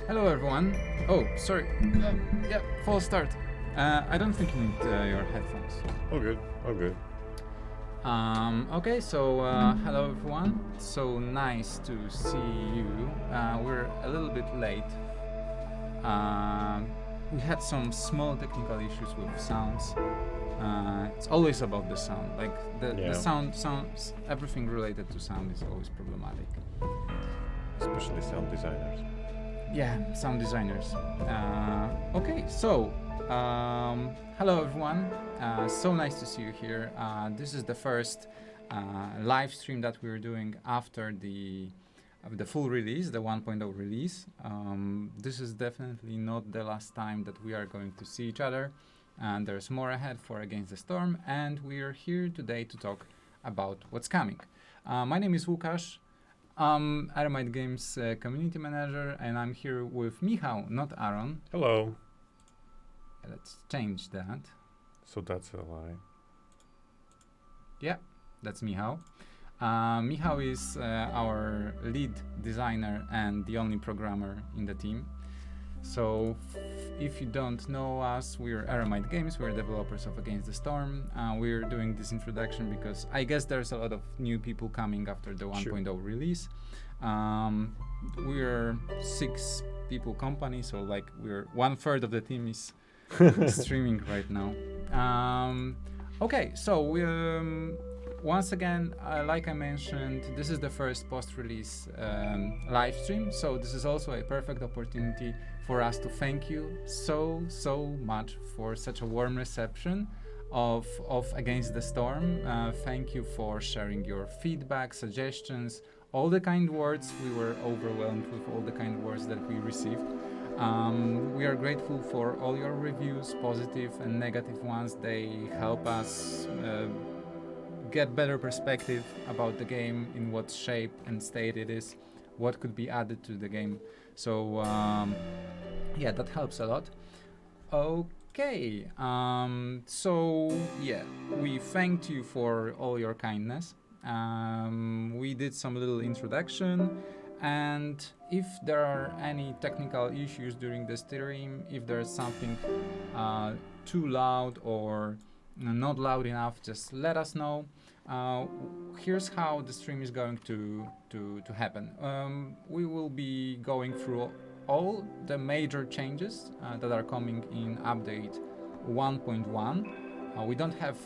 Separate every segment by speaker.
Speaker 1: Hello everyone. Oh, sorry. Yeah, false start. I don't think you need your headphones.
Speaker 2: All good, all good.
Speaker 1: Okay, so hello everyone. So nice to see you. We're a little bit late. We had some small technical issues with sounds. It's always about the sound. Like the
Speaker 2: Yeah.
Speaker 1: sounds, everything related to sound is always problematic.
Speaker 2: Especially sound designers.
Speaker 1: Yeah, sound designers. Okay, so hello everyone. So nice to see you here. This is the first live stream that we're doing after the full release, the 1.0 release. This is definitely not the last time that we are going to see each other, and there's more ahead for Against the Storm, and we are here today to talk about what's coming. My name is Łukasz. Aramite Games community manager, and I'm here with Michał, not Aaron.
Speaker 2: Hello.
Speaker 1: Let's change that.
Speaker 2: So that's a lie.
Speaker 1: Yeah, that's Michał. Michał is our lead designer and the only programmer in the team. So if you don't know us, we're Aramite Games. We're developers of Against the Storm. We're doing this introduction because I guess there's a lot of new people coming after the 1.0 release. We're 6 people company, so like we're 1/3 of the team is streaming right now. Okay, so we once again, like I mentioned, this is the first post-release live stream, so this is also a perfect opportunity for us to thank you so much for such a warm reception of Against the Storm. Thank you for sharing your feedback, suggestions, all the kind words. We were overwhelmed with all the kind words that we received. We are grateful for all your reviews, positive and negative ones. They help us get better perspective about the game, in what shape and state it is, what could be added to the game. So yeah, that helps a lot. Okay, so yeah, we thanked you for all your kindness. We did some little introduction, and if there are any technical issues during the stream, if there's something too loud or not loud enough, just let us know. Here's how the stream is going to happen. We will be going through all the major changes that are coming in update 1.1. We don't have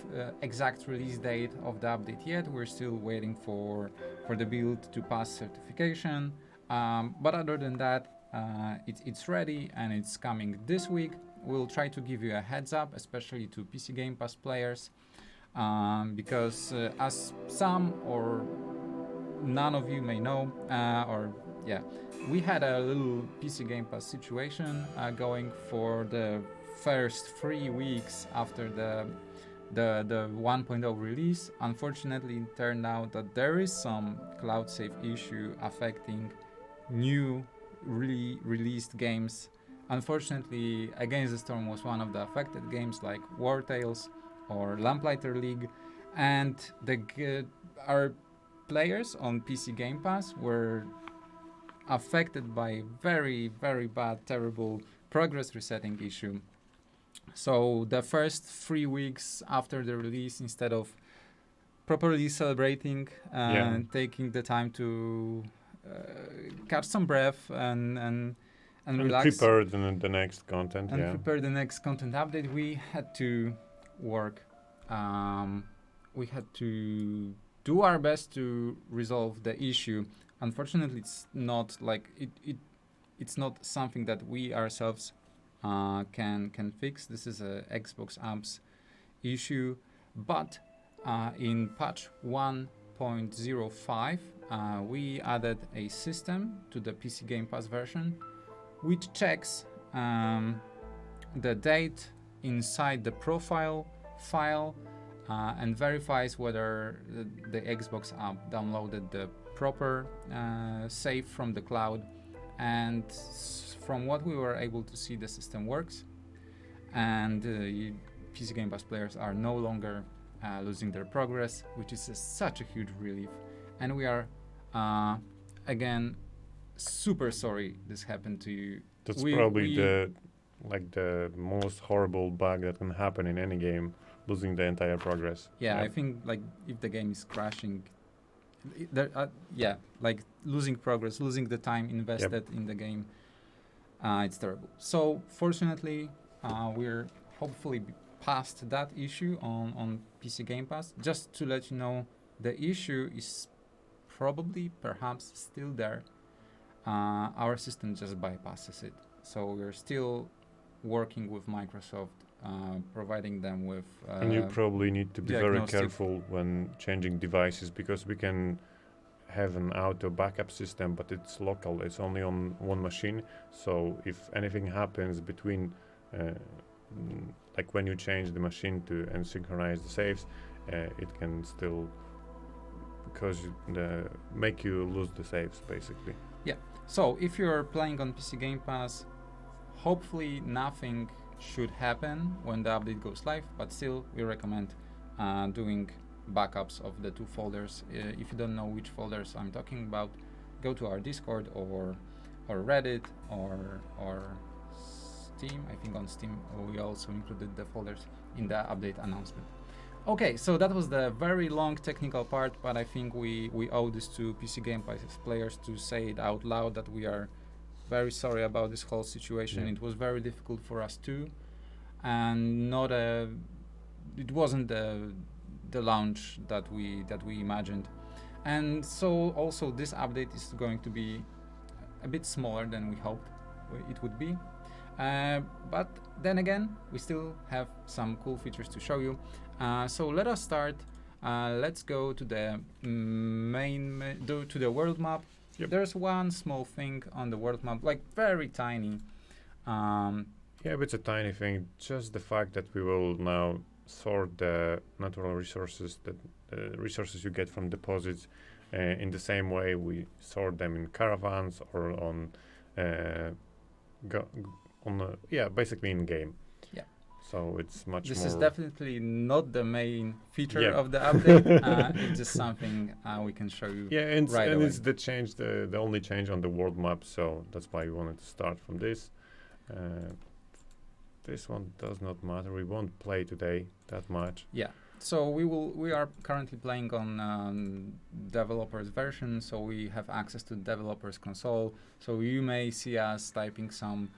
Speaker 1: exact release date of the update yet. We're still waiting for the build to pass certification. But other than that, it's ready and it's coming this week. We'll try to give you a heads up, especially to PC Game Pass players, because as some or none of you may know, we had a little PC Game Pass situation going for the first 3 weeks after the 1.0 release. Unfortunately, it turned out that there is some cloud save issue affecting new released games. Unfortunately, Against the Storm was one of the affected games, like War Tales or Lamplighter League, and our players on PC Game Pass were affected by very, very bad, terrible progress resetting issue. So the first 3 weeks after the release, instead of properly celebrating and taking the time to catch some breath and relax,
Speaker 2: prepare the next content.
Speaker 1: and prepare the next content update, we had to work. We had to do our best to resolve the issue. Unfortunately, it's not like it's not something that we ourselves can fix. This is a Xbox apps issue, but in patch 1.05 we added a system to the PC Game Pass version which checks the date inside the profile file and verifies whether the Xbox app downloaded the proper save from the cloud. And from what we were able to see, the system works, and PC Game Pass players are no longer losing their progress, which is such a huge relief. And we are again super sorry this happened to
Speaker 2: That's
Speaker 1: we-
Speaker 2: probably
Speaker 1: we-
Speaker 2: the most horrible bug that can happen in any game, losing the entire progress.
Speaker 1: Yeah, I
Speaker 2: Yep.
Speaker 1: think like if the game is crashing, yeah, like losing progress, losing the time invested in the game, it's terrible. So fortunately, we're hopefully past that issue on PC Game Pass. Just to let you know, the issue is probably perhaps still there. Our system just bypasses it. So we're still working with Microsoft, providing them with.
Speaker 2: And you probably need to be very
Speaker 1: diagnostic-
Speaker 2: careful when changing devices, because we can have an auto backup system, but it's local. It's only on one machine. So if anything happens between, like when you change the machine to and synchronize the saves, it can still make you lose the saves basically.
Speaker 1: So if you're playing on PC Game Pass, hopefully nothing should happen when the update goes live, but still we recommend doing backups of the two folders. If you don't know which folders I'm talking about, go to our Discord or Reddit or Steam. I think on Steam we also included the folders in the update announcement. Okay, so that was the very long technical part, but I think we owe this to PC Game Pass players to say it out loud that we are very sorry about this whole situation.
Speaker 2: Yeah.
Speaker 1: It was very difficult for us too, and it wasn't the launch that we imagined. And so also this update is going to be a bit smaller than we hoped it would be. But then again, we still have some cool features to show you. So let us start. Let's go to the to the world map.
Speaker 2: Yep.
Speaker 1: There's one small thing on the world map, like very tiny.
Speaker 2: Yeah, but it's a tiny thing. Just the fact that we will now sort the natural resources, resources you get from deposits, in the same way we sort them in caravans or basically in game.
Speaker 1: Yeah.
Speaker 2: So it's much
Speaker 1: This
Speaker 2: more.
Speaker 1: is definitely not the main feature
Speaker 2: Yeah.
Speaker 1: of the update. It's just something we can show you.
Speaker 2: Yeah, and,
Speaker 1: right
Speaker 2: and
Speaker 1: away.
Speaker 2: it's the only change on the world map, so that's why we wanted to start from this. This one does not matter. We won't play today that much.
Speaker 1: Yeah. So we are currently playing on developers version, so we have access to developers console. So you may see us typing some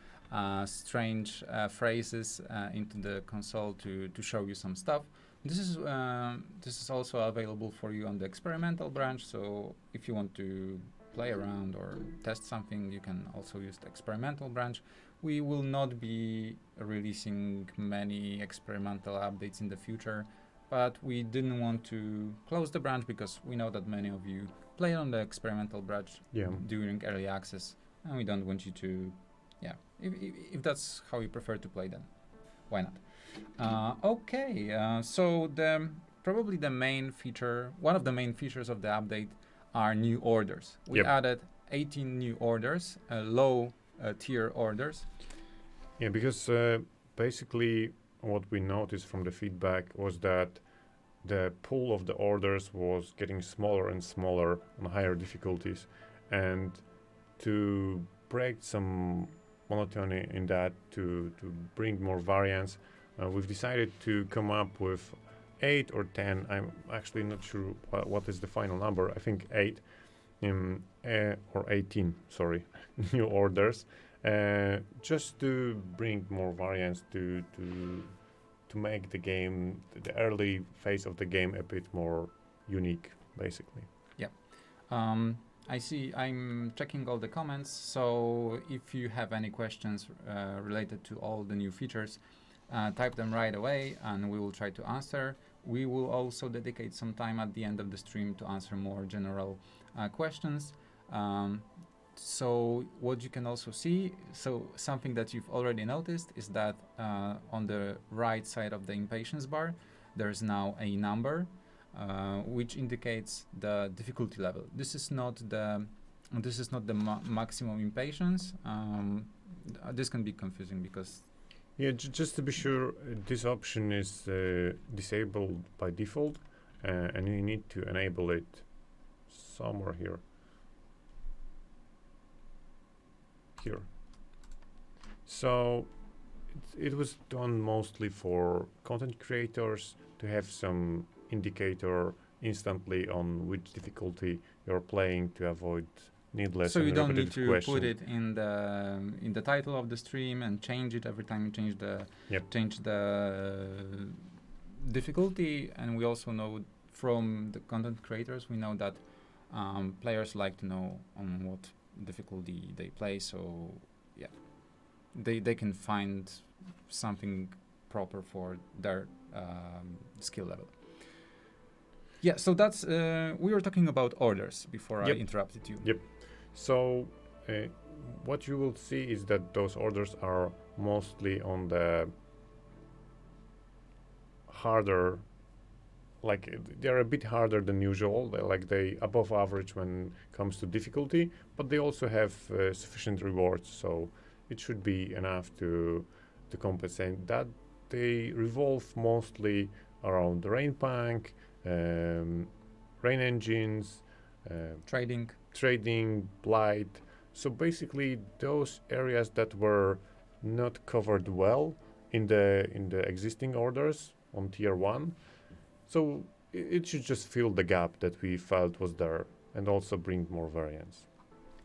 Speaker 1: strange phrases into the console to show you some stuff. This is also available for you on the experimental branch. So if you want to play around or test something, you can also use the experimental branch. We will not be releasing many experimental updates in the future, but we didn't want to close the branch because we know that many of you play on the experimental branch during early access, and we don't want you to, if that's how you prefer to play, then why not? So probably the main feature, one of the main features of the update are new orders. We added 18 new orders, low tier orders.
Speaker 2: Yeah, because basically what we noticed from the feedback was that the pool of the orders was getting smaller and smaller on higher difficulties, and to break some monotony in that, to bring more variance, we've decided to come up with 8 or 10. I'm actually not sure what is the final number. I think 8 or 18, sorry, new orders, just to bring more variance, to make the game, the early phase of the game, a bit more unique, basically.
Speaker 1: I see, I'm checking all the comments, so if you have any questions related to all the new features, type them right away and we will try to answer. We will also dedicate some time at the end of the stream to answer more general questions. So what you can also see, so something that you've already noticed is that on the right side of the impatience bar, there's now a number which indicates the difficulty level. This is not the maximum impatience. This can be confusing because
Speaker 2: just to be sure, this option is disabled by default, and you need to enable it somewhere here. So it was done mostly for content creators to have some indicator instantly on which difficulty you're playing to avoid needless
Speaker 1: So
Speaker 2: and
Speaker 1: you don't need
Speaker 2: repetitive
Speaker 1: to
Speaker 2: questions.
Speaker 1: put it in the title of the stream and change it every time you change the
Speaker 2: Yep.
Speaker 1: difficulty. And we also know from the content creators, we know that players like to know on what difficulty they play. So yeah, they can find something proper for their skill level. Yeah, so that's we were talking about orders before I
Speaker 2: Yep.
Speaker 1: interrupted you.
Speaker 2: Yep. So what you will see is that those orders are mostly on the harder, like they're a bit harder than usual. They above average when it comes to difficulty, but they also have sufficient rewards, so it should be enough to compensate that. They revolve mostly around the rain punk, rain engines, trading, blight. So basically, those areas that were not covered well in the existing orders on tier 1. So it should just fill the gap that we felt was there and also bring more variance.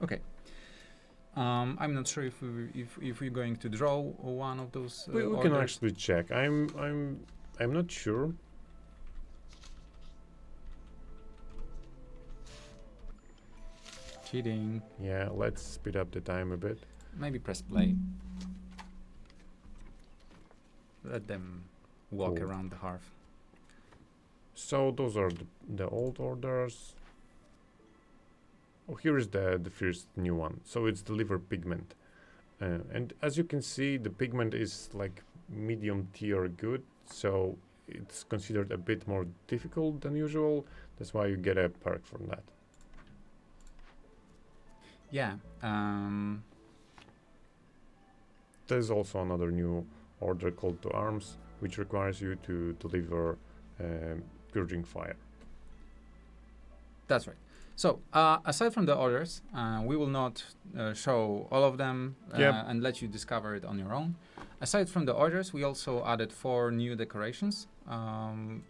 Speaker 1: Okay. I'm not sure if we're going to draw one of those
Speaker 2: We
Speaker 1: orders.
Speaker 2: can actually check. I'm not sure.
Speaker 1: Cheating.
Speaker 2: Yeah, let's speed up the time a bit.
Speaker 1: Maybe press play. Let them walk
Speaker 2: Cool.
Speaker 1: around the hearth.
Speaker 2: So those are the old orders. Oh, here is the first new one. So it's the liver pigment. And as you can see, the pigment is like medium tier good. So it's considered a bit more difficult than usual. That's why you get a perk from that.
Speaker 1: Yeah.
Speaker 2: There's also another new order called to arms, which requires you to deliver purging fire.
Speaker 1: That's right. So aside from the orders, we will not show all of them
Speaker 2: Yep.
Speaker 1: and let you discover it on your own. Aside from the orders, we also added 4 new decorations. I'm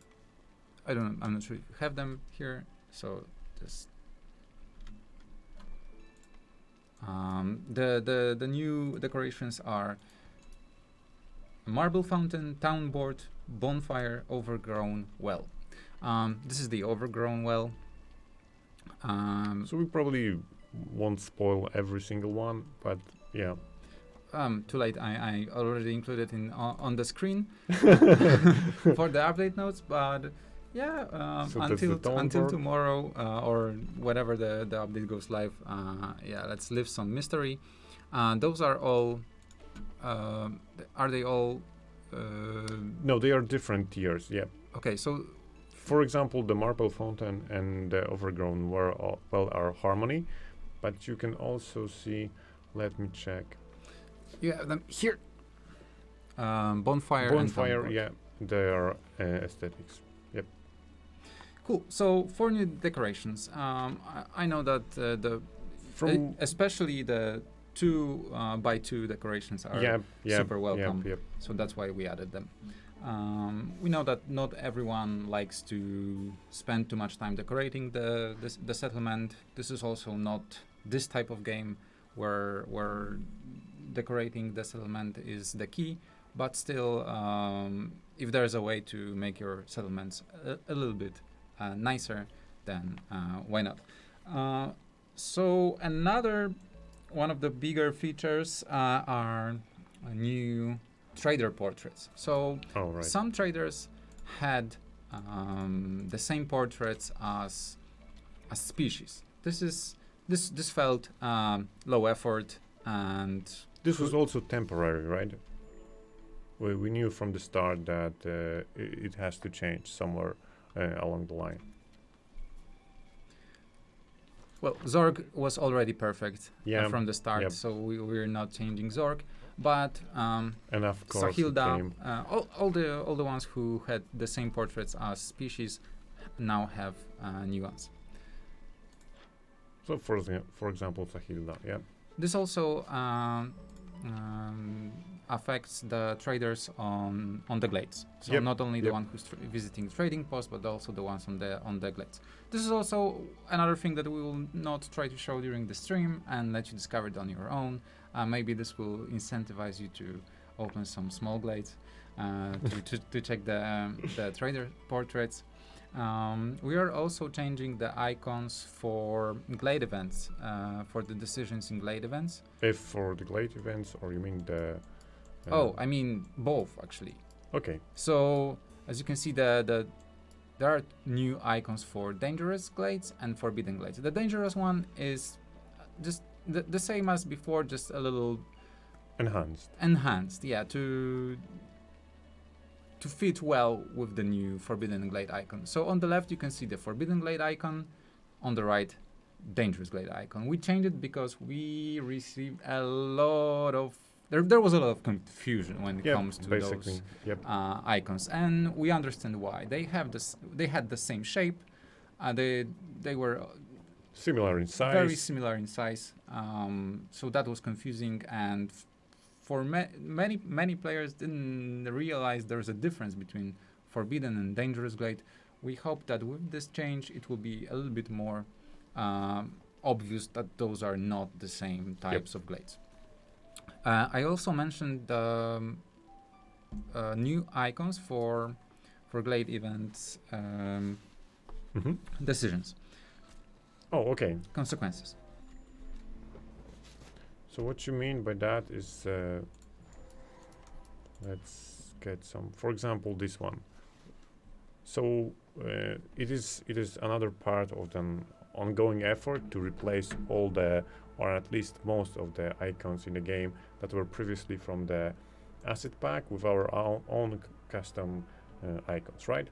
Speaker 1: not sure if you have them here. So just the new decorations are marble fountain, town board, bonfire, overgrown well. This is the overgrown well.
Speaker 2: So we probably won't spoil every single one, but yeah.
Speaker 1: Too late. I already included in on the screen for the update notes, but yeah,
Speaker 2: So that's the town
Speaker 1: until
Speaker 2: board.
Speaker 1: tomorrow or whenever the update goes live. Yeah, let's live some mystery. Those are all. Are they all?
Speaker 2: No, they are different tiers. Yeah.
Speaker 1: Okay, so
Speaker 2: For example, the marble fountain and the overgrown were are harmony, but you can also see. Let me check.
Speaker 1: you have them here. Bonfire. And town board.
Speaker 2: Yeah, they are aesthetics.
Speaker 1: Cool. So 4 new decorations. I know that
Speaker 2: From
Speaker 1: especially the 2 by 2 decorations are super welcome.
Speaker 2: Yep.
Speaker 1: So that's why we added them. We know that not everyone likes to spend too much time decorating the settlement. This is also not this type of game where decorating the settlement is the key. But still, if there's a way to make your settlements a little bit nicer, then why not? So another one of the bigger features are new trader portraits. So some traders had the same portraits as species. This felt low effort, and
Speaker 2: this was also temporary, right? We knew from the start that it has to change somewhere along the line.
Speaker 1: Well, Zorg was already perfect from the start,
Speaker 2: Yep.
Speaker 1: so we're not changing Zorg. But
Speaker 2: And of course,
Speaker 1: Sahilda, all the ones who had the same portraits as species now have new ones.
Speaker 2: So for example, Sahilda, yeah.
Speaker 1: This also affects the traders on the glades. So
Speaker 2: Yep,
Speaker 1: not only the
Speaker 2: yep.
Speaker 1: one who's visiting trading posts, but also the ones on the glades. This is also another thing that we will not try to show during the stream and let you discover it on your own. Maybe this will incentivize you to open some small glades to check the trader portraits. We are also changing the icons for glade events, for the decisions in glade events.
Speaker 2: If for the glade events, or you mean the...
Speaker 1: I mean both actually.
Speaker 2: Okay.
Speaker 1: So as you can see, there are new icons for dangerous glades and forbidden glades. The dangerous one is just the same as before, just a little enhanced, yeah, to fit well with the new Forbidden Glade icon. So on the left you can see the Forbidden Glade icon, on the right Dangerous Glade icon. We changed it because we received a lot of there was a lot of confusion when it comes to those icons, and we understand why. They had the same shape. They were
Speaker 2: similar in size.
Speaker 1: Very similar in size. So that was confusing, and for many players didn't realize there's a difference between Forbidden and Dangerous Glade. We hope that with this change it will be a little bit more obvious that those are not the same types of glades. I also mentioned the new icons for glade events decisions.
Speaker 2: Oh, okay.
Speaker 1: Consequences.
Speaker 2: So what you mean by that is, let's get some. For example, this one. So it is another part of an ongoing effort to replace all the, or at least most of the icons in the game that were previously from the asset pack with our own custom icons, right?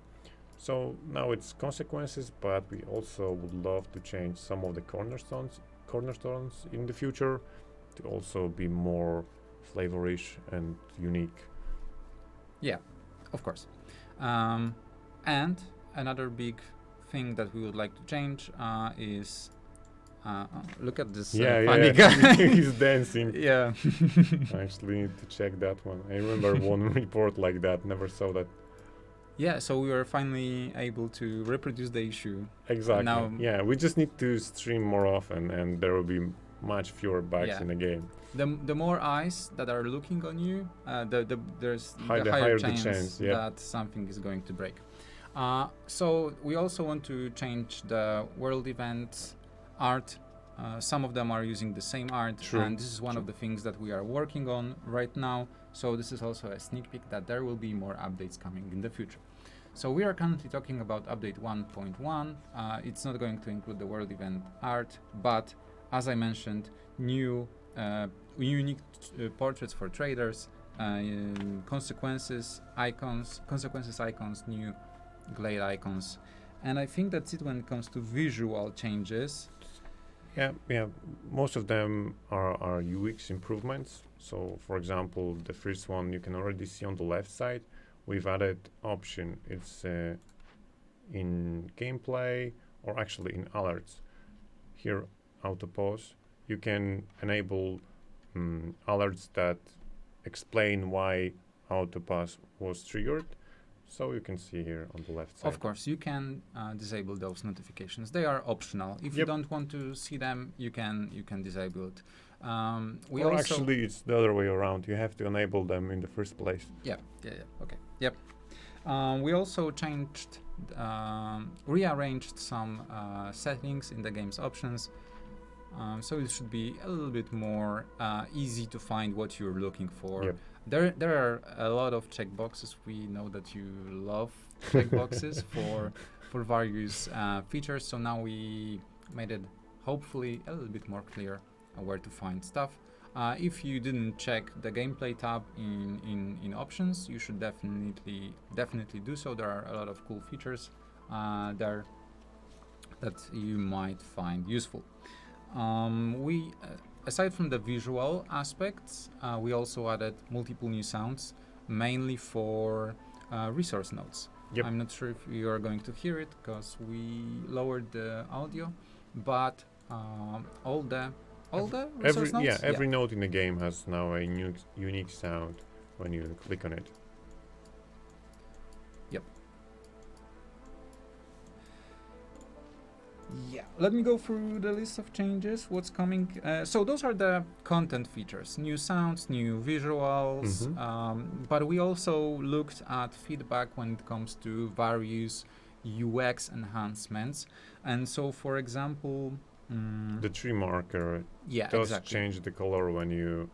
Speaker 2: So now it's consequences, but we also would love to change some of the cornerstones in the future to also be more flavorish and unique.
Speaker 1: Yeah, of course. And another big thing that we would like to change is look at this funny guy.
Speaker 2: He's dancing.
Speaker 1: Yeah.
Speaker 2: I actually need to check that one. I remember one report like that. Never saw that.
Speaker 1: Yeah, so we were finally able to reproduce the issue.
Speaker 2: Exactly.
Speaker 1: Now,
Speaker 2: yeah, we just need to stream more often, and there will be much fewer bugs in the game.
Speaker 1: The more eyes that are looking on you, there's the higher chance that something is going to break. So we also want to change the world event art. Some of them are using the same art, and this is one of the things that we are working on right now. So this is also a sneak peek that there will be more updates coming in the future. So we are currently talking about update 1.1. It's not going to include the world event art, but as I mentioned, new unique portraits for traders, consequences icons, new glade icons, and I think that's it when it comes to visual changes.
Speaker 2: Yeah. Most of them are UX improvements. So, for example, the first one you can already see on the left side. We've added option. It's in gameplay, or actually in alerts. Here, auto pause. You can enable alerts that explain why auto pause was triggered. So you can see here on the left side.
Speaker 1: Of course, you can disable those notifications. They are optional. If you don't want to see them, you can disable it.
Speaker 2: Actually, it's the other way around. You have to enable them in the first place.
Speaker 1: Yeah. Okay. Yep. We also rearranged some settings in the game's options. So it should be a little bit more easy to find what you're looking for.
Speaker 2: Yep.
Speaker 1: There are a lot of checkboxes. We know that you love checkboxes for various features. So now we made it hopefully a little bit more clear where to find stuff. If you didn't check the gameplay tab in options, you should definitely do so. There are a lot of cool features there that you might find useful. Aside from the visual aspects, we also added multiple new sounds, mainly for resource nodes.
Speaker 2: Yep.
Speaker 1: I'm not sure if you are going to hear it because we lowered the audio, but all all the resource nodes?
Speaker 2: Every node in the game has now a unique sound when you click on it.
Speaker 1: Yeah, let me go through the list of changes, what's coming. So those are the content features, new sounds, new visuals, but we also looked at feedback when it comes to various UX enhancements. And so, for example,
Speaker 2: The tree marker
Speaker 1: yeah,
Speaker 2: does
Speaker 1: exactly.
Speaker 2: change the color when you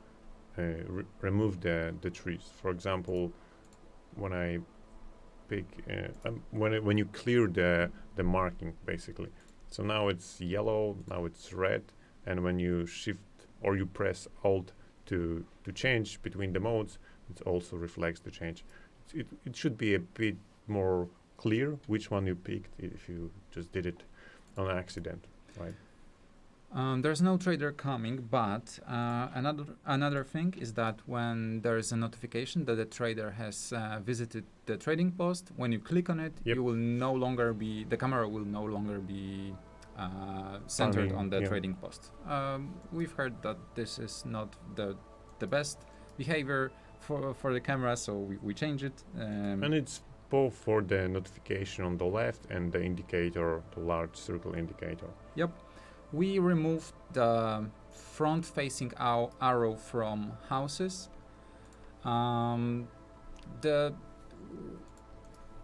Speaker 2: remove the trees. For example, when I pick, when you clear the marking, basically. So now it's yellow, now it's red, and when you shift or you press Alt to change between the modes, it also reflects the change. It should be a bit more clear which one you picked if you just did it on accident, right?
Speaker 1: There's no trader coming, but another thing is that when there is a notification that the trader has visited the trading post, when you click on it,
Speaker 2: Yep.
Speaker 1: you will no longer be, the camera will no longer be centered on the trading post. We've heard that this is not the best behavior for the camera, so we change it.
Speaker 2: And it's both for the notification on the left and the indicator, the large circle indicator.
Speaker 1: Yep. We removed the front-facing arrow from houses. The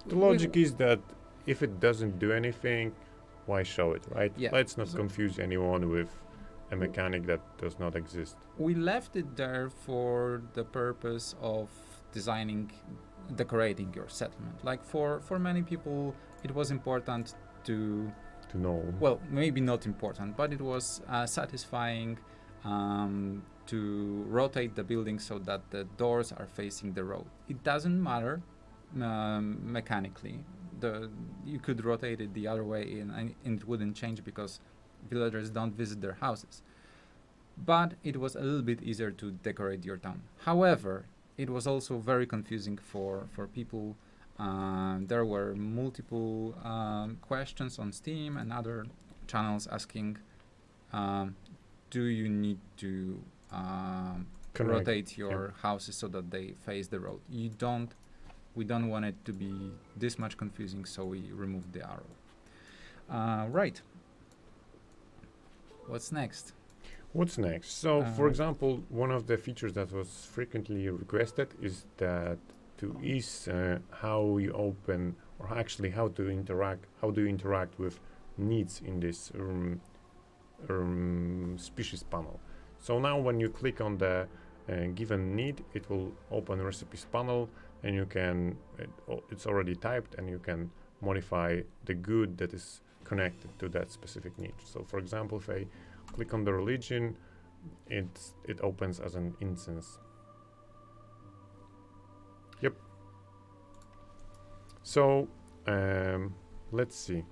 Speaker 2: logic is that if it doesn't do anything, why show it, right?
Speaker 1: Yeah.
Speaker 2: Let's not confuse anyone with a mechanic that does not exist.
Speaker 1: We left it there for the purpose of decorating your settlement. Like for many people, it was important to
Speaker 2: know.
Speaker 1: Well, maybe not important, but it was satisfying to rotate the building so that the doors are facing the road. It doesn't matter mechanically. You could rotate it the other way and it wouldn't change because villagers don't visit their houses. But it was a little bit easier to decorate your town. However, it was also very confusing for people. There were multiple questions on Steam and other channels asking, do you need to rotate your houses so that they face the road? You don't. We don't want it to be this much confusing, so we removed the arrow. Right. What's next?
Speaker 2: What's next? So, for example, one of the features that was frequently requested is that to ease how you open, or actually how do you interact with needs in this species panel. So now when you click on the given need, it will open recipes panel, and you can, it's already typed, and you can modify the good that is connected to that specific need. So for example, if I click on the religion, it opens as an instance. Yep. So let's see.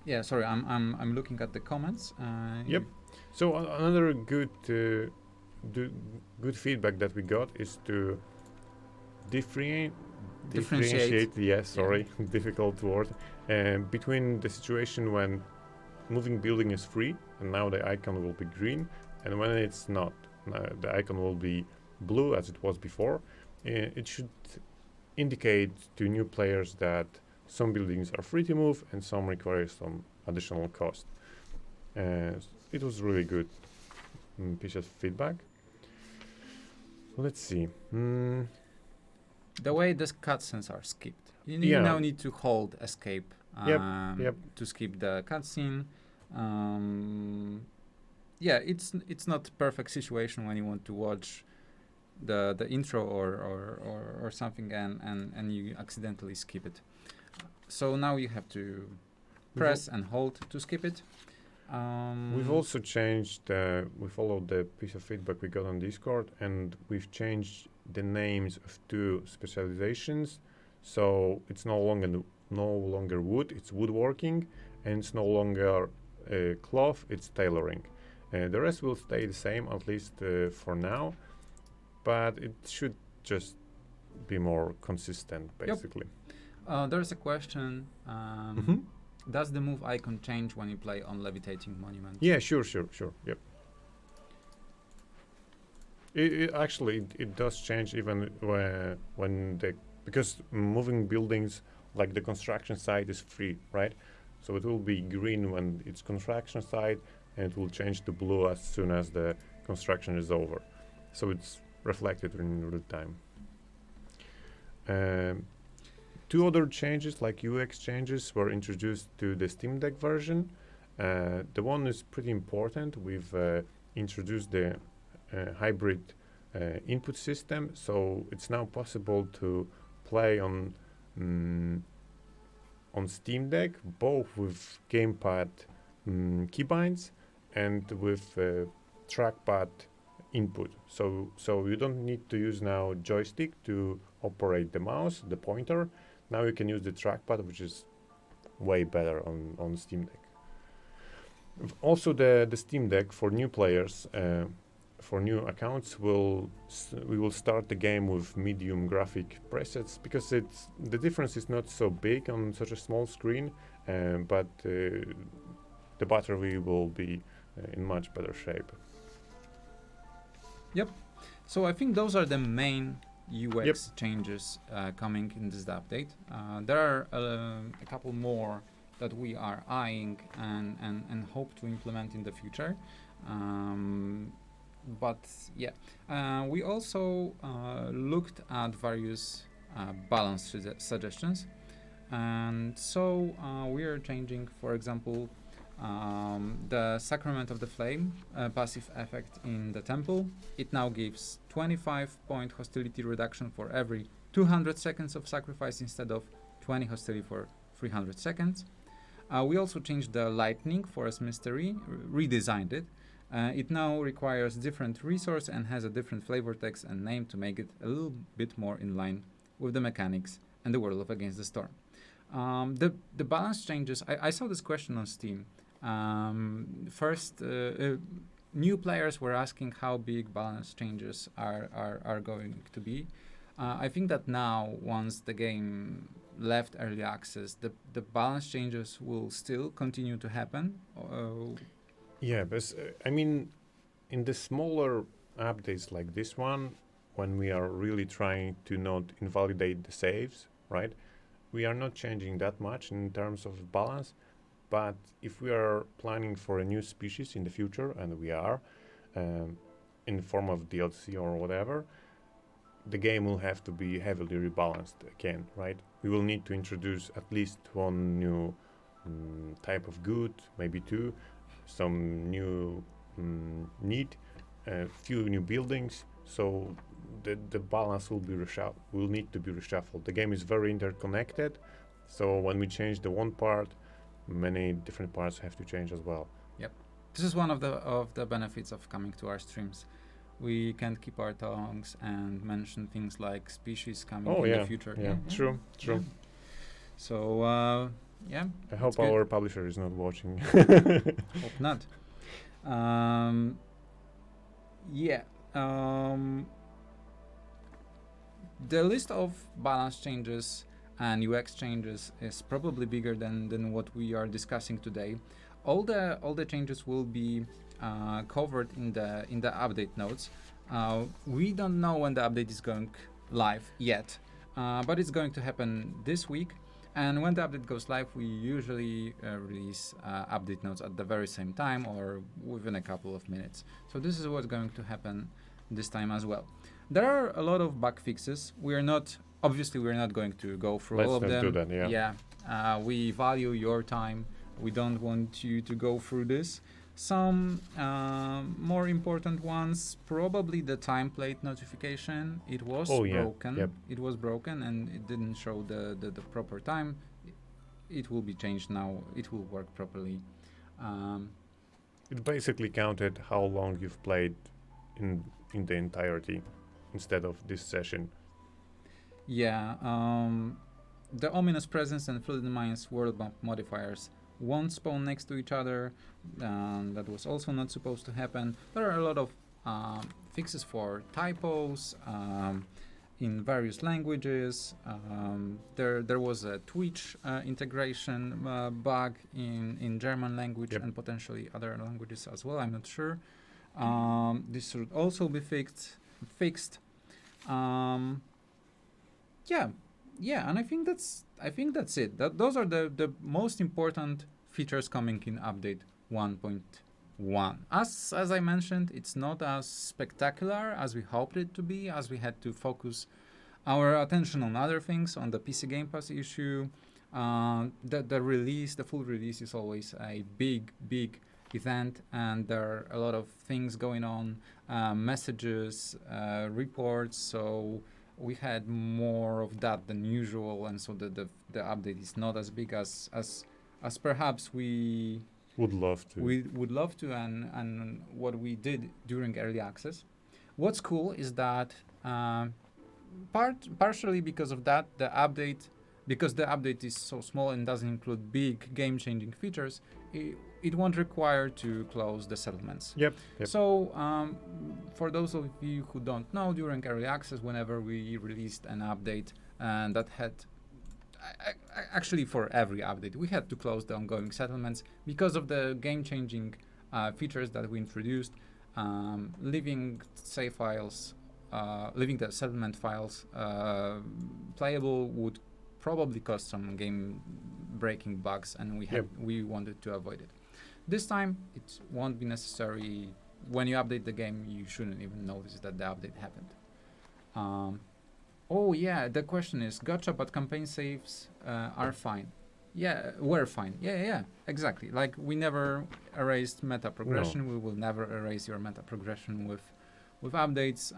Speaker 1: Yeah, sorry, I'm looking at the comments.
Speaker 2: Yep. So another good feedback that we got is to differentiate. Yes, sorry, difficult word. Between the situation when moving building is free, and now the icon will be green, and when it's not, the icon will be blue as it was before. It should indicate to new players that some buildings are free to move and some require some additional cost. It was really good piece of feedback. Let's see.
Speaker 1: The way the cutscenes are skipped. You now need to hold escape to skip the cutscene. It's not perfect situation when you want to watch the intro or something and you accidentally skip it. So now you have to press and hold to skip it.
Speaker 2: We've also changed, we followed the piece of feedback we got on Discord, and we've changed the names of 2 specializations. So it's no longer wood, it's woodworking, and it's no longer cloth, it's tailoring. The rest will stay the same, at least for now, but it should just be more consistent, basically.
Speaker 1: There's a question. does the move icon change when you play on Levitating Monument?
Speaker 2: Yeah, sure. Yep. It does change even because moving buildings like the construction site is free, right? So it will be green when it's construction site, and it will change to blue as soon as the construction is over. So it's reflected in real time. Two other changes, like UX changes, were introduced to the Steam Deck version. The one is pretty important. We've introduced the hybrid input system, so it's now possible to play on Steam Deck both with gamepad keybinds and with trackpad input. So you don't need to use now joystick to operate the mouse, the pointer. Now you can use the trackpad, which is way better on Steam Deck. Also, the Steam Deck for new players, for new accounts, we will start the game with medium graphic presets because the difference is not so big on such a small screen, but the battery will be in much better shape.
Speaker 1: Yep. So I think those are the main UX
Speaker 2: Yep.
Speaker 1: changes coming in this update. There are a couple more that we are eyeing and hope to implement in the future. But yeah, we also looked at various balance suggestions. And so we are changing, for example, the Sacrament of the Flame passive effect in the temple. It now gives 25-point hostility reduction for every 200 seconds of sacrifice instead of 20 hostility for 300 seconds. We also changed the lightning forest mystery, redesigned it. It now requires different resource and has a different flavor text and name to make it a little bit more in line with the mechanics and the world of Against the Storm. The balance changes, I saw this question on Steam. First, new players were asking how big balance changes are going to be. I think that now, once the game left early access, the balance changes will still continue to happen.
Speaker 2: Yeah, but I mean, in the smaller updates like this one, when we are really trying to not invalidate the saves, right? We are not changing that much in terms of balance. But if we are planning for a new species in the future, and we are, in the form of DLC or whatever, the game will have to be heavily rebalanced again, right? We will need to introduce at least one new type of good, maybe two, some new need, a few new buildings. So the balance will need to be reshuffled. The game is very interconnected, so when we change the one part, many different parts have to change as well.
Speaker 1: Yep, this is one of the benefits of coming to our streams. We can't keep our tongues and mention things like species coming in the future.
Speaker 2: Yeah, true.
Speaker 1: Yeah. So yeah.
Speaker 2: I hope our publisher is not watching.
Speaker 1: Hope not. Yeah. The list of balance changes and UX changes is probably bigger than what we are discussing today. All the changes will be covered in the update notes. We don't know when the update is going live yet, but it's going to happen this week. And when the update goes live, we usually release update notes at the very same time or within a couple of minutes. So this is what's going to happen this time as well. There are a lot of bug fixes. We're not going to go through all of them.
Speaker 2: Let's do that, yeah.
Speaker 1: Yeah, we value your time. We don't want you to go through this. Some more important ones, probably the time plate notification. It was broken.
Speaker 2: Yep.
Speaker 1: It was broken and it didn't show the proper time. It will be changed now. It will work properly.
Speaker 2: It basically counted how long you've played in the entirety instead of this session.
Speaker 1: Yeah, the ominous presence and flooded mines world bump modifiers won't spawn next to each other. That was also not supposed to happen. There are a lot of fixes for typos in various languages. There was a Twitch integration bug in German language
Speaker 2: Yep.
Speaker 1: and potentially other languages as well. I'm not sure. This should also be fixed. Um, yeah, yeah, and I think that's it. Those are the most important features coming in update 1.1. As I mentioned, it's not as spectacular as we hoped it to be, as we had to focus our attention on other things, on the PC Game Pass issue. The full release is always a big event, and there are a lot of things going on, messages, reports. So we had more of that than usual, and so the update is not as big as perhaps we
Speaker 2: Would love to.
Speaker 1: would love to, and what we did during early access. What's cool is that partially because of that, because the update is so small and doesn't include big game-changing features, it won't require to close the settlements.
Speaker 2: Yep.
Speaker 1: So for those of you who don't know, during early access, whenever we released an update and that had actually for every update we had to close the ongoing settlements because of the game-changing features that we introduced. Leaving save files, leaving the settlement files playable would probably cause some game-breaking bugs, and we wanted to avoid it. This time, it won't be necessary. When you update the game, you shouldn't even notice that the update happened. Oh yeah, the question is, gotcha, but campaign saves are fine. Yeah, we're fine. Yeah, exactly. Like, we never erased meta progression.
Speaker 2: No.
Speaker 1: We will never erase your meta progression with updates.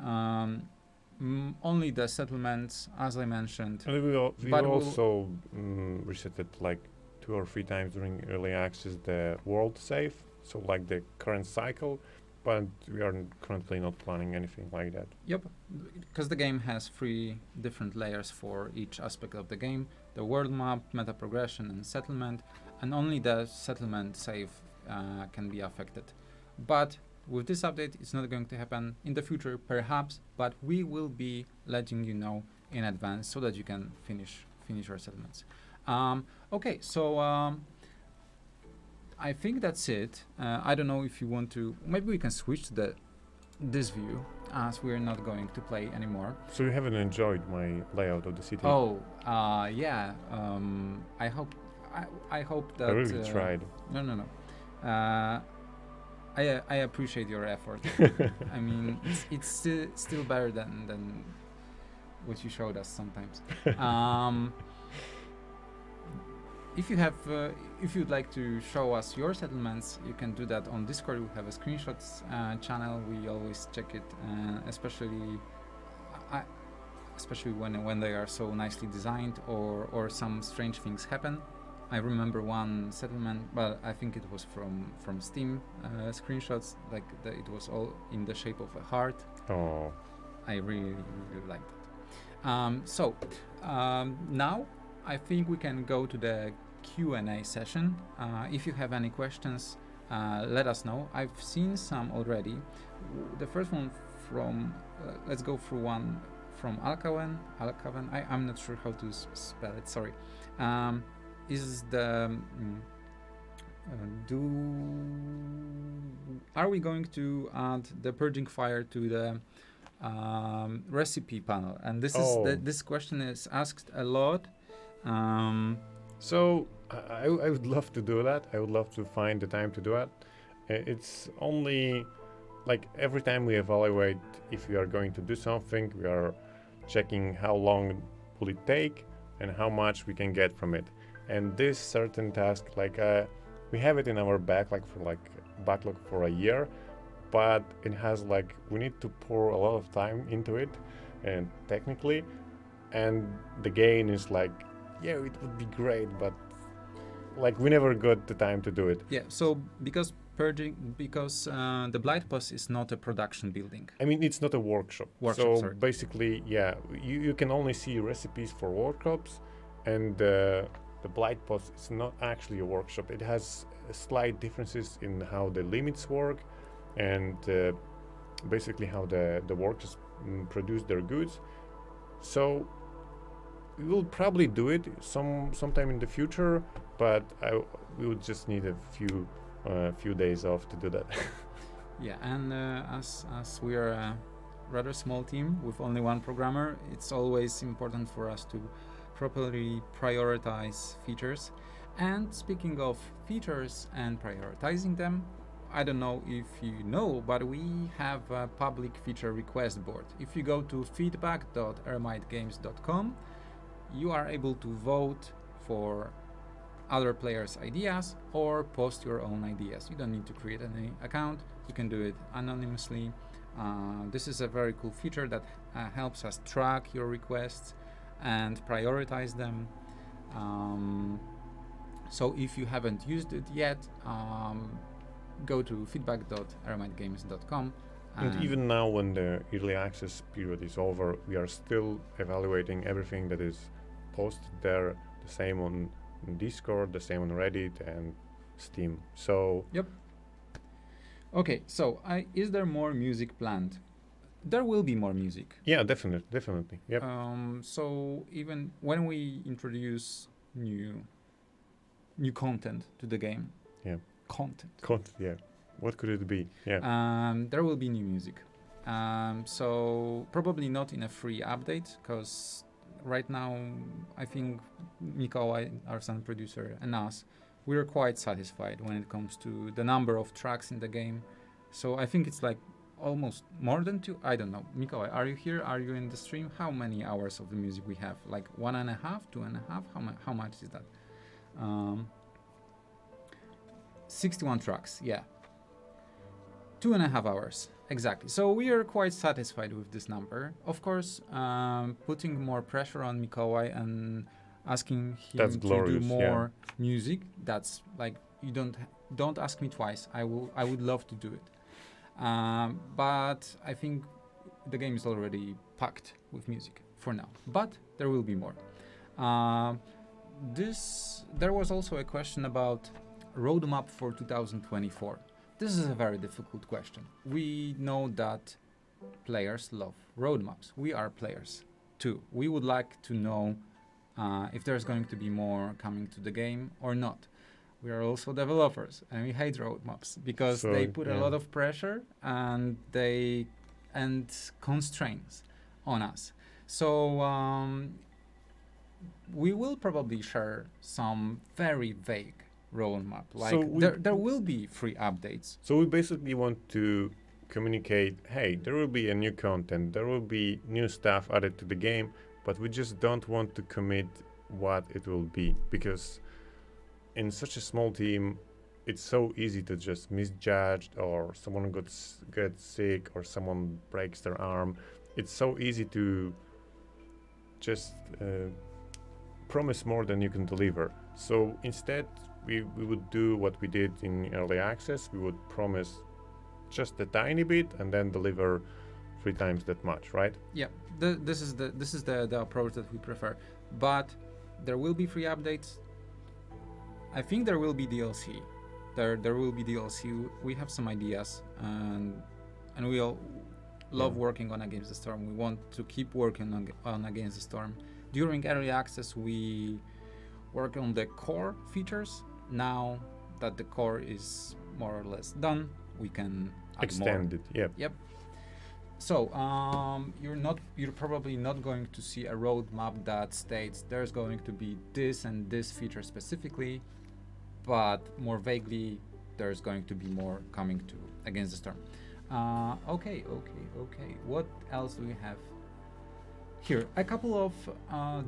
Speaker 1: Only the settlements, as I mentioned.
Speaker 2: And we
Speaker 1: But
Speaker 2: also reset it like 2 or 3 times during early access the world save, so like the current cycle, but we are currently not planning anything like that.
Speaker 1: Yep, because the game has 3 different layers for each aspect of the game: the world map, meta progression, and settlement, and only the settlement save can be affected. But with this update, it's not going to happen in the future, perhaps, but we will be letting you know in advance so that you can finish your settlements. Okay, so I think that's it. I don't know if you want to. Maybe we can switch to this view, as we're not going to play anymore.
Speaker 2: So you haven't enjoyed my layout of the city?
Speaker 1: Oh, yeah. I hope that.
Speaker 2: I really tried.
Speaker 1: No. I appreciate your effort. I mean, it's still better than what you showed us sometimes. If you'd like to show us your settlements, you can do that on Discord. We have a screenshots channel. We always check it, especially when they are so nicely designed or some strange things happen. I remember one settlement, but I think it was from Steam screenshots. Like it was all in the shape of a heart.
Speaker 2: Oh,
Speaker 1: I really liked it. So now I think we can go to the Q&A session. If you have any questions, let us know. I've seen some already. The first one from let's go through one from Alcaven. I'm not sure how to spell it. Sorry. Is the are we going to add the purging fire to the recipe panel? And this this question is asked a lot.
Speaker 2: So I would love to do that. I would love to find the time to do it. It's only like every time we evaluate if we are going to do something, we are checking how long will it take and how much we can get from it. And this certain task, like we have it in our backlog for a year, but it has like we need to pour a lot of time into it, and technically, and the gain is like, yeah, it would be great, but like we never got the time to do it.
Speaker 1: Yeah. So because the Blight Pass is not a production building.
Speaker 2: I mean, it's not a workshop.
Speaker 1: Sorry.
Speaker 2: Basically, yeah, you can only see recipes for workshops, and the Blight Pass is not actually a workshop. It has slight differences in how the limits work, and basically how the workers produce their goods. So we will probably do it sometime in the future, but we would just need a few days off to do that.
Speaker 1: Yeah, and as we are a rather small team with only one programmer, it's always important for us to properly prioritize features. And speaking of features and prioritizing them, I don't know if you know, but we have a public feature request board. If you go to feedback.eremitegames.com, you are able to vote for other players' ideas or post your own ideas. You don't need to create any account. You can do it anonymously. This is a very cool feature that helps us track your requests and prioritize them. So if you haven't used it yet, go to feedback.eremitegames.com.
Speaker 2: And even now, when the early access period is over, we are still evaluating everything that is posted there, the same on Discord, the same on Reddit and Steam. So
Speaker 1: Yep. Okay, so is there more music planned? There will be more music.
Speaker 2: yeah, definitely. Yep.
Speaker 1: So even when we introduce new content to the game,
Speaker 2: Yeah.
Speaker 1: content.
Speaker 2: Yeah. What could it be? Yeah.
Speaker 1: There will be new music. So probably not in a free update, because right now I think Mikołaj, our sound producer, and us, we're quite satisfied when it comes to the number of tracks in the game. So I think it's like almost more than 2. I don't know. Mikołaj, are you here? Are you in the stream? How many hours of the music we have? Like 1.5, 2.5? How much is that? 61 tracks. Yeah. 2.5 hours. Exactly. So we are quite satisfied with this number. Of course, putting more pressure on Mikołaj and asking him
Speaker 2: That's
Speaker 1: to
Speaker 2: glorious,
Speaker 1: do more music. That's like, you don't ask me twice. I would love to do it. But I think the game is already packed with music for now. But there will be more. There was also a question about roadmap for 2024. This is a very difficult question. We know that players love roadmaps. We are players too. We would like to know if there's going to be more coming to the game or not. We are also developers, and we hate roadmaps because they put a lot of pressure and constraints on us. So we will probably share some very vague roadmap. Like so there will be free updates.
Speaker 2: So we basically want to communicate, hey, there will be a new content, there will be new stuff added to the game, but we just don't want to commit what it will be, because in such a small team, it's so easy to just misjudge, or someone gets sick, or someone breaks their arm. It's so easy to just promise more than you can deliver. So instead, we would do what we did in early access. We would promise just a tiny bit and then deliver 3 times that much, right?
Speaker 1: Yeah, this is the approach that we prefer. But there will be free updates. I think there will be DLC. There will be DLC. We have some ideas, and we all love working on Against the Storm. We want to keep working on Against the Storm. During early access, we work on the core features. Now that the core is more or less done, we can
Speaker 2: extend it. Yeah.
Speaker 1: Yep. So you're probably not going to see a roadmap that states there's going to be this and this feature specifically, but more vaguely there's going to be more coming to Against the Storm. Okay. What else do we have here? A couple of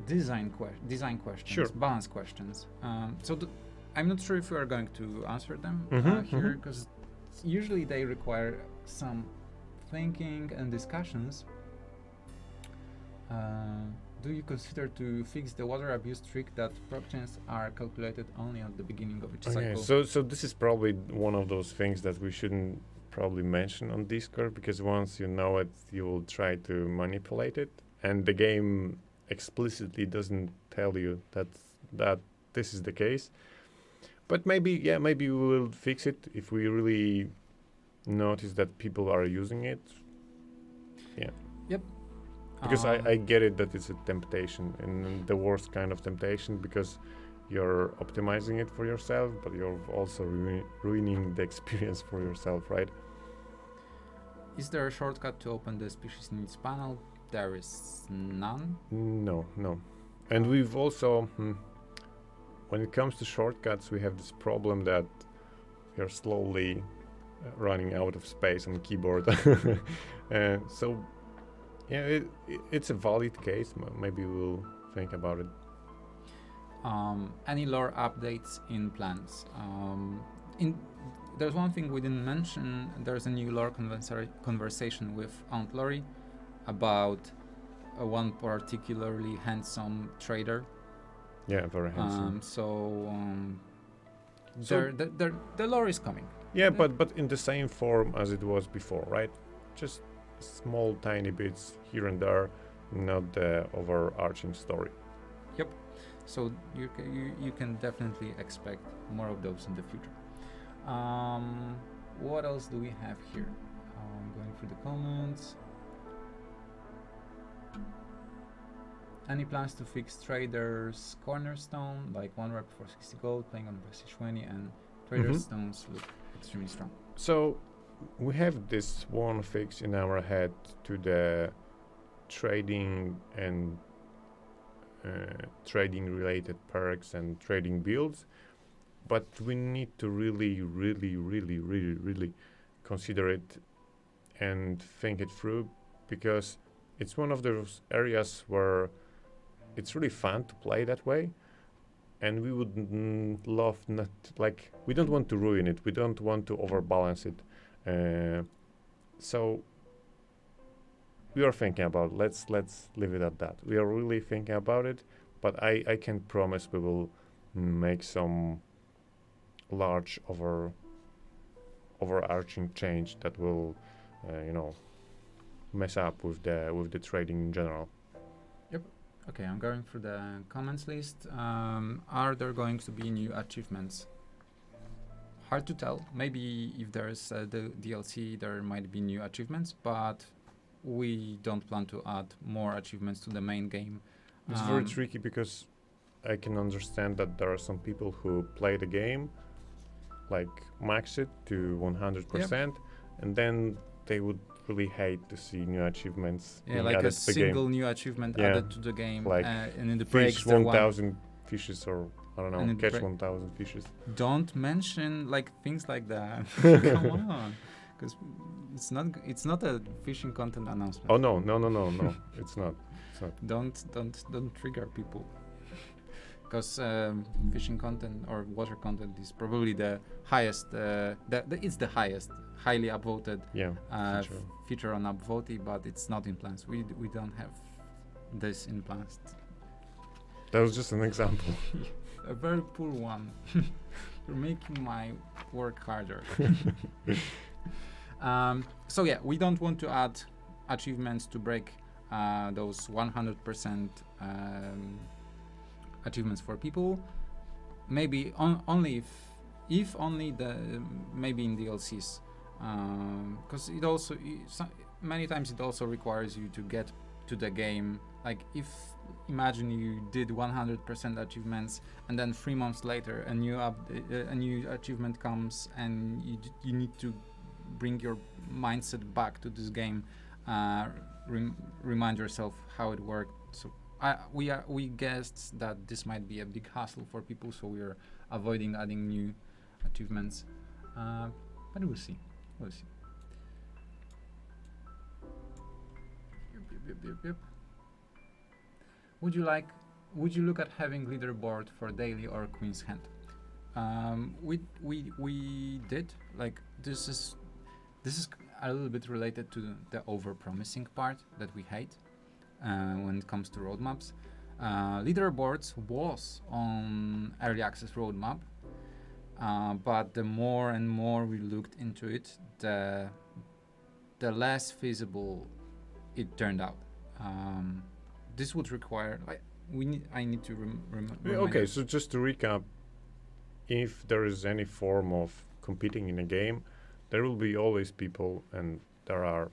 Speaker 1: design questions,
Speaker 2: sure.
Speaker 1: Balance questions. I'm not sure if we are going to answer them here, because usually they require some thinking and discussions. Do you consider to fix the water abuse trick that proc chains are calculated only at the beginning of each cycle?
Speaker 2: So this is probably one of those things that we shouldn't probably mention on Discord, because once you know it, you will try to manipulate it, and the game explicitly doesn't tell you that this is the case. But maybe we will fix it if we really notice that people are using it. Yeah.
Speaker 1: Yep.
Speaker 2: Because I get it that it's a temptation, and the worst kind of temptation, because you're optimizing it for yourself, but you're also ruining the experience for yourself, right?
Speaker 1: Is there a shortcut to open the species needs panel? There is none.
Speaker 2: No. And we've also, when it comes to shortcuts, we have this problem that you're slowly running out of space on the keyboard. So, yeah, it's a valid case. Maybe we'll think about it.
Speaker 1: Any lore updates in plans? There's one thing we didn't mention. There's a new lore conversation with Aunt Lori about one particularly handsome trader.
Speaker 2: Yeah, very handsome.
Speaker 1: The lore is coming.
Speaker 2: Yeah, but in the same form as it was before, right? Just small, tiny bits here and there, not the overarching story.
Speaker 1: Yep. So you can definitely expect more of those in the future. What else do we have here? Going through the comments. Any plans to fix traders cornerstone, like one rep for 60 gold, playing on prestige 20, and traders stones look extremely strong?
Speaker 2: So we have this one fix in our head to the trading and trading related perks and trading builds, but we need to really consider it and think it through, because it's one of those areas where it's really fun to play that way, and we would love not, like, we don't want to ruin it, we don't want to overbalance it, so we are thinking about, let's leave it at that. We are really thinking about it, but I can promise we will make some large overarching change that will mess up with the trading in general.
Speaker 1: Yep. Okay, I'm going through the comments list. Are there going to be new achievements? Hard to tell. Maybe if there's the DLC, there might be new achievements, but we don't plan to add more achievements to the main game.
Speaker 2: It's very tricky, because I can understand that there are some people who play the game, like max it to 100%, and then they would really hate to see new achievements.
Speaker 1: Yeah, like a single new achievement added to the game,
Speaker 2: like
Speaker 1: and in the
Speaker 2: breaks
Speaker 1: breaks
Speaker 2: 1,000 fishes, or I don't know, catch 1,000 fishes.
Speaker 1: Don't mention like things like that. Come on, because it's not a fishing content announcement.
Speaker 2: Oh no, it's not.
Speaker 1: Don't trigger people. Because fishing content or water content is probably the highest. It's the highest, highly upvoted feature on Upvote, but it's not in plans. We don't have this in plans.
Speaker 2: That was just an example.
Speaker 1: A very poor one. You're making my work harder. So yeah, we don't want to add achievements to break those 100% achievements for people. Maybe only if only the maybe in DLCs, because it also many times it also requires you to get to the game. Like, if imagine you did 100% achievements, and then 3 months later a new achievement comes, and you need to bring your mindset back to this game, remind yourself how it worked. So we guessed that this might be a big hassle for people, so we're avoiding adding new achievements, but we'll see. Yep. Would you look at having leaderboard for daily or Queen's Hand? We did. Like, this is a little bit related to the over-promising part that we hate when it comes to roadmaps. Leaderboards was on early access roadmap, but the more and more we looked into it, the less feasible it turned out. This would require, I need to
Speaker 2: okay, so just to recap, if there is any form of competing in a game, there will be always people, and there are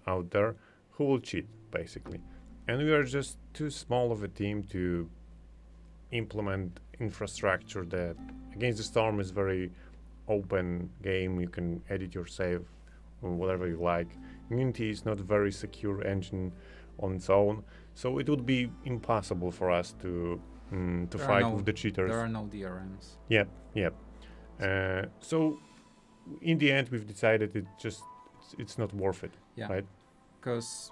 Speaker 2: out there, who will cheat, basically. And we are just too small of a team to implement infrastructure that Against the Storm is very open game. You can edit your save or whatever you like. Unity is not a very secure engine on its own, so it would be impossible for us to fight with the cheaters.
Speaker 1: There are no DRMs.
Speaker 2: Yep. So in the end, we've decided it's not worth it.
Speaker 1: Yeah.
Speaker 2: Right?
Speaker 1: Because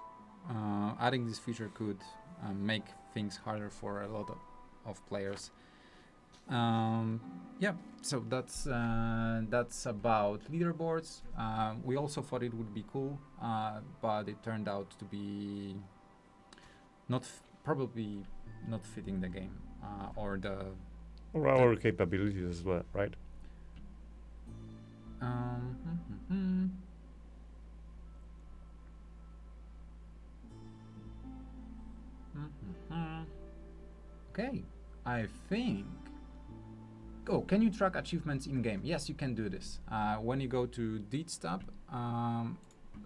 Speaker 1: adding this feature could make things harder for a lot of players. So that's about leaderboards. We also thought it would be cool, but it turned out to be probably not fitting the game or
Speaker 2: our capabilities as well, right?
Speaker 1: Okay, I think. Oh, can you track achievements in game? Yes, you can do this. When you go to Deeds tab,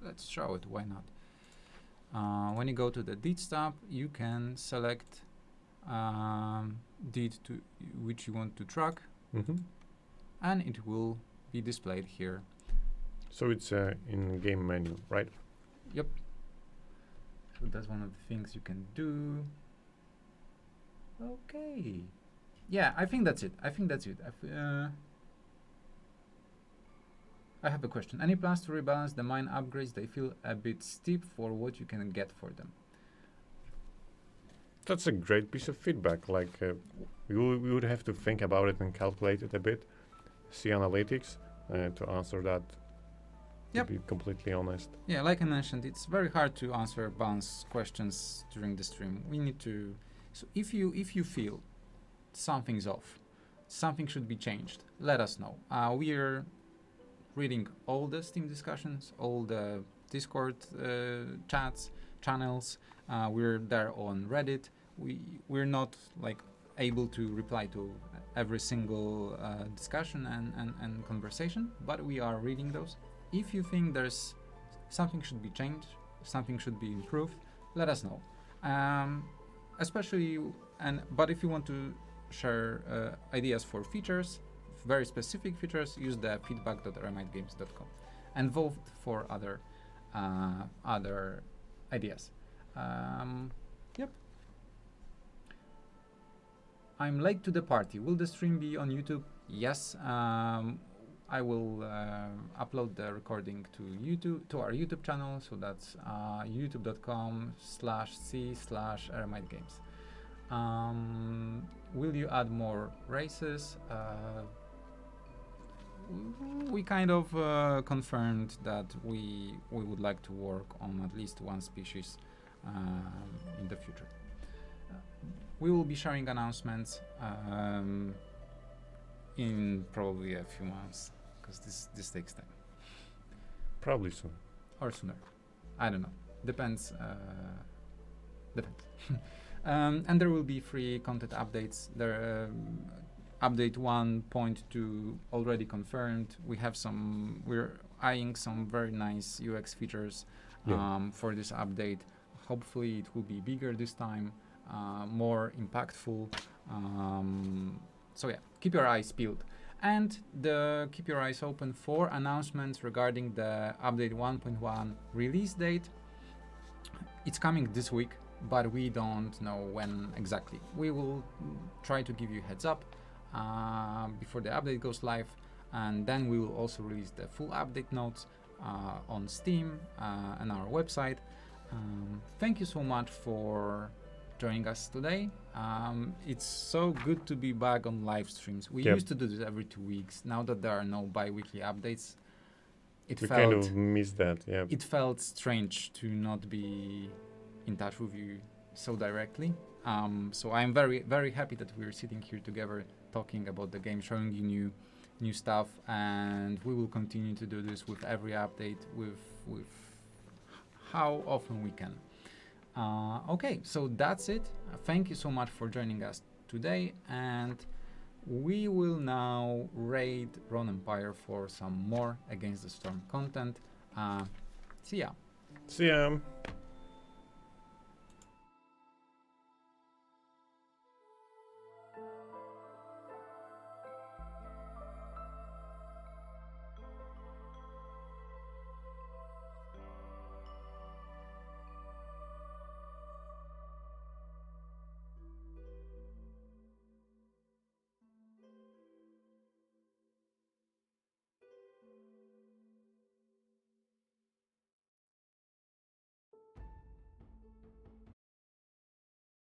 Speaker 1: let's show it. Why not? When you go to the Deeds tab, you can select deed which you want to track, and it will be displayed here.
Speaker 2: So it's in game menu, right?
Speaker 1: Yep. So that's one of the things you can do. Okay. Yeah, I think that's it. I have a question. Any plans to rebalance the mine upgrades? They feel a bit steep for what you can get for them.
Speaker 2: That's a great piece of feedback. Like we would have to think about it and calculate it a bit, see analytics to answer that.
Speaker 1: Yep.
Speaker 2: To be completely honest.
Speaker 1: Yeah, like I mentioned, it's very hard to answer balance questions during the stream. We need to. So if you feel something's off, something should be changed, let us know. We are reading all the Steam discussions, all the Discord channels. We're there on Reddit. We're not like able to reply to every single discussion and conversation, but we are reading those. If you think there's something should be changed, something should be improved, let us know. But if you want to share ideas for features, very specific features, use the feedback.rmitegames.com and vote for other ideas. Yep. I'm late to the party. Will the stream be on YouTube? Yes. I will upload the recording to our YouTube channel. So that's youtube.com/c/rmitegames. Will you add more races? We kind of confirmed that we would like to work on at least one species in the future. We will be sharing announcements in probably a few months, because this takes time.
Speaker 2: Probably soon.
Speaker 1: Or sooner. I don't know. Depends. And there will be free content updates. There, update 1.2 already confirmed. We're eyeing some very nice UX features for this update. Hopefully, it will be bigger this time, more impactful. So yeah, keep your eyes peeled. And keep your eyes open for announcements regarding the update 1.1 release date. It's coming this week, but we don't know when exactly. We will try to give you heads up before the update goes live, and then we will also release the full update notes on Steam and our website. Thank you so much for joining us today. It's so good to be back on live streams. We used to do this every 2 weeks. Now that there are no bi-weekly updates, we
Speaker 2: kind of miss that. Yeah,
Speaker 1: it felt strange to not be in touch with you so directly. So I'm very, very happy that we're sitting here together talking about the game, showing you new stuff, and we will continue to do this with every update, with how often we can. Okay, so that's it. Thank you so much for joining us today, and we will now raid Ron Empire for some more Against the Storm content. See ya.
Speaker 2: See ya.